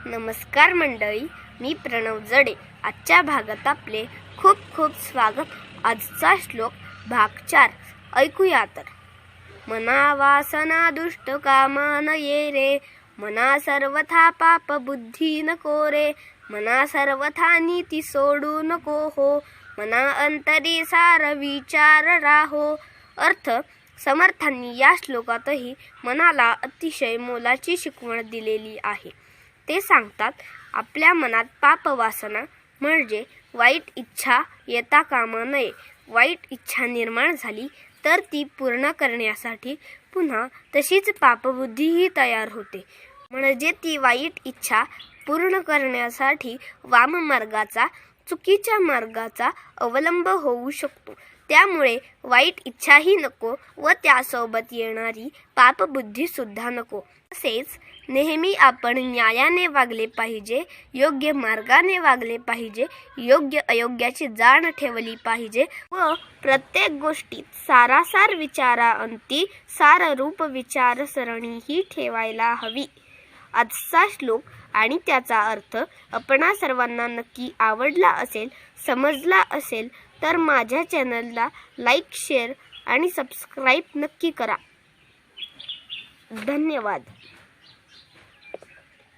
नमस्कार मंडळी, मी प्रणव जडे. आजच्या भागात आपले खूप खूप स्वागत. आजचा श्लोक भाग 4 ऐकूया तर. मना वासना दुष्ट कामा न ये रे, मना सर्वथा पाप बुद्धी नको रे, मना सर्वथा नीती सोडू नको हो, मना अंतरी सार विचार राहो. अर्थ: समर्थांनी या श्लोकातही मनाला अतिशय मोलाची शिकवण दिलेली आहे. ते सांगतात, आपल्या मनात पाप वासना म्हणजे वाईट इच्छा येता कामा नये. वाईट इच्छा निर्माण झाली तर ती पूर्ण करण्यासाठी पुन्हा तशीच पापबुद्धीही तयार होते. म्हणजे ती वाईट इच्छा पूर्ण करण्यासाठी वाममार्गाचा, चुकीच्या मार्गाचा अवलंब होऊ शकतो. त्यामुळे वाईट इच्छाही नको व त्यासोबत येणारी पापबुद्धी सुद्धा नको. तसेच नेहमी आपण न्यायाने वागले पाहिजे, योग्य मार्गाने वागले पाहिजे, योग्य अयोग्याची जाण ठेवली पाहिजे व प्रत्येक गोष्टीत सारासार विचाराअंती साररूप विचारसरणी ही ठेवायला हवी. आजचा श्लोक आणि त्याचा अर्थ आपणा सर्वांना नक्की आवडला असेल, समजला असेल तर माझ्या चॅनलला लाईक, शेअर आणि सबस्क्राईब नक्की करा. धन्यवाद.